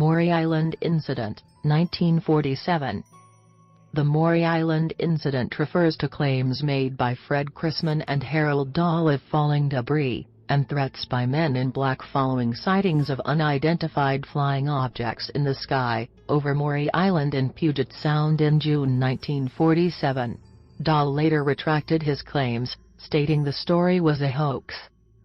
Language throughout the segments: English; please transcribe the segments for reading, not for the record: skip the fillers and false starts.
Maury Island Incident, 1947. The Maury Island incident refers to claims made by Fred Chrisman and Harold Dahl of falling debris, and threats by men in black following sightings of unidentified flying objects in the sky, over Maury Island in Puget Sound in June 1947. Dahl later retracted his claims, stating the story was a hoax.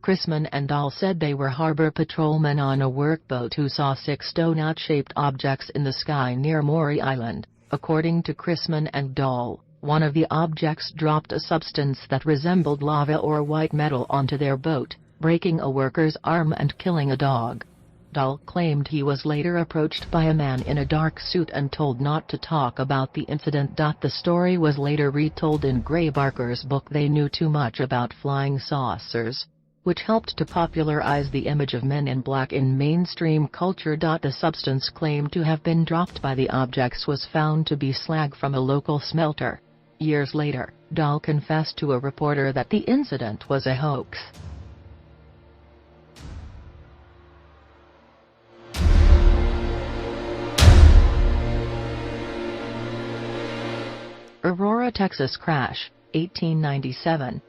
Chrisman and Dahl said they were harbor patrolmen on a workboat who saw 6 donut-shaped objects in the sky near Maury Island. According to Chrisman and Dahl, one of the objects dropped a substance that resembled lava or white metal onto their boat, breaking a worker's arm and killing a dog. Dahl claimed he was later approached by a man in a dark suit and told not to talk about the incident. The story was later retold in Gray Barker's book They Knew Too Much About Flying Saucers, which helped to popularize the image of men in black in mainstream culture. The substance claimed to have been dropped by the objects was found to be slag from a local smelter. Years later, Dahl confessed to a reporter that the incident was a hoax. Aurora, Texas crash, 1897.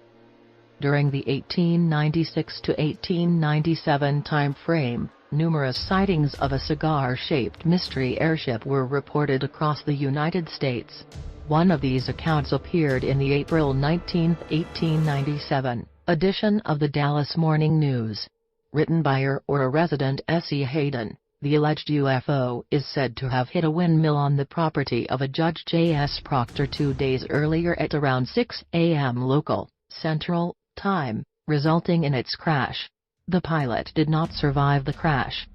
During the 1896 to 1897 time frame, numerous sightings of a cigar-shaped mystery airship were reported across the United States. One of these accounts appeared in the April 19, 1897, edition of the Dallas Morning News. Written by a resident S.E. Hayden, the alleged UFO is said to have hit a windmill on the property of a Judge J.S. Proctor 2 days earlier at around 6 a.m. local, Central Time, resulting in its crash. The pilot did not survive the crash,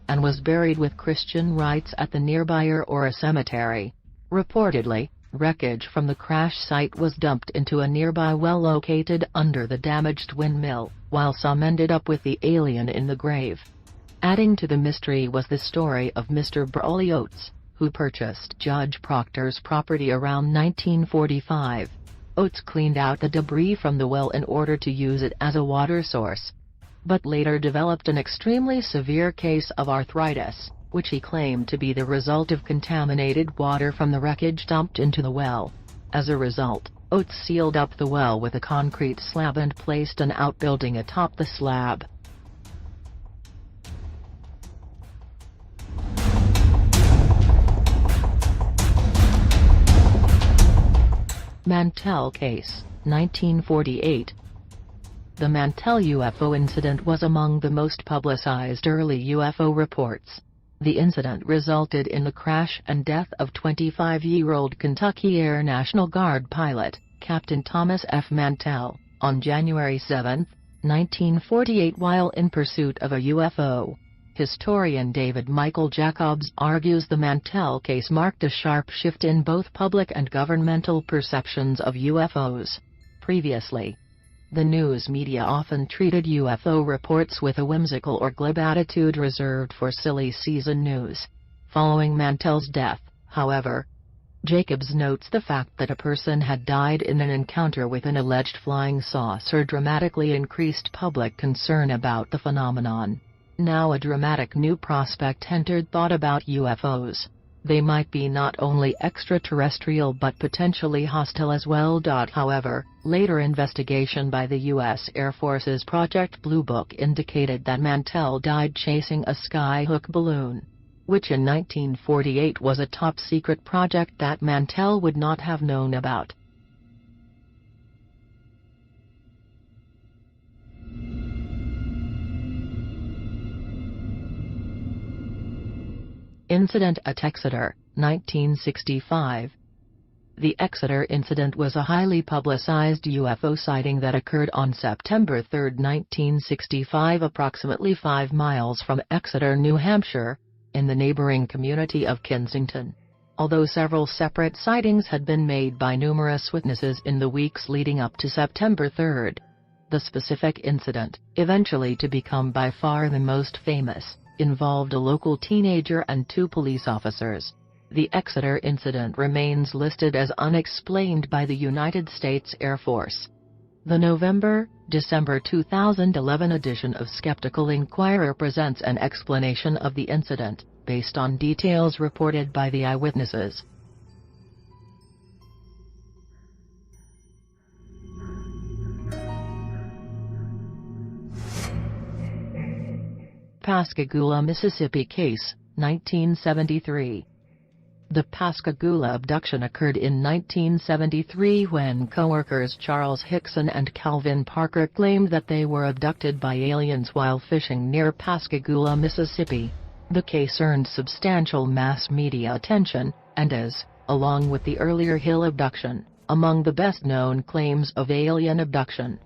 and was buried with Christian rites at the nearby Aurora cemetery. Reportedly, wreckage from the crash site was dumped into a nearby well located under the damaged windmill, while some ended up with the alien in the grave. Adding to the mystery was the story of Mr. Brawley Oates, who purchased Judge Proctor's property around 1945. Oates cleaned out the debris from the well in order to use it as a water source, but later developed an extremely severe case of arthritis, which he claimed to be the result of contaminated water from the wreckage dumped into the well. As a result, Oates sealed up the well with a concrete slab and placed an outbuilding atop the slab. Mantell Case, 1948. The Mantell UFO incident was among the most publicized early UFO reports. The incident resulted in the crash and death of 25-year-old Kentucky Air National Guard pilot, Captain Thomas F. Mantell, on January 7, 1948 while in pursuit of a UFO. Historian David Michael Jacobs argues the Mantell case marked a sharp shift in both public and governmental perceptions of UFOs. Previously, the news media often treated UFO reports with a whimsical or glib attitude reserved for silly season news. Following Mantell's death, however, Jacobs notes the fact that a person had died in an encounter with an alleged flying saucer dramatically increased public concern about the phenomenon. Now a dramatic new prospect entered thought about UFOs. They might be not only extraterrestrial but potentially hostile as well. However, later investigation by the U.S. Air Force's Project Blue Book indicated that Mantell died chasing a skyhook balloon, which in 1948 was a top-secret project that Mantell would not have known about. Incident at Exeter, 1965. The Exeter incident was a highly publicized UFO sighting that occurred on September 3, 1965 approximately 5 miles from Exeter, New Hampshire, in the neighboring community of Kensington. Although several separate sightings had been made by numerous witnesses in the weeks leading up to September 3, the specific incident, eventually to become by far the most famous, involved a local teenager and 2 police officers. The Exeter incident remains listed as unexplained by the United States Air Force. The November-December 2011 edition of Skeptical Inquirer presents an explanation of the incident, based on details reported by the eyewitnesses. Pascagoula, Mississippi Case, 1973. The Pascagoula abduction occurred in 1973 when co-workers Charles Hickson and Calvin Parker claimed that they were abducted by aliens while fishing near Pascagoula, Mississippi. The case earned substantial mass media attention, and is, along with the earlier Hill abduction, among the best-known claims of alien abduction.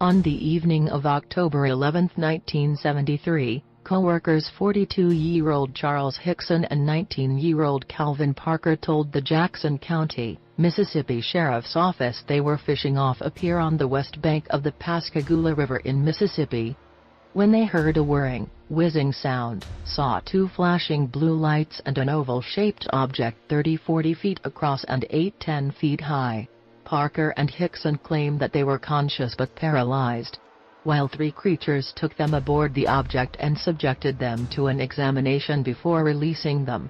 On the evening of October 11, 1973, co-workers 42-year-old Charles Hickson and 19-year-old Calvin Parker told the Jackson County, Mississippi Sheriff's Office they were fishing off a pier on the west bank of the Pascagoula River in Mississippi. When they heard a whirring, whizzing sound, saw two flashing blue lights and an oval-shaped object 30-40 feet across and 8-10 feet high. Parker and Hickson claimed that they were conscious but paralyzed, while three creatures took them aboard the object and subjected them to an examination before releasing them.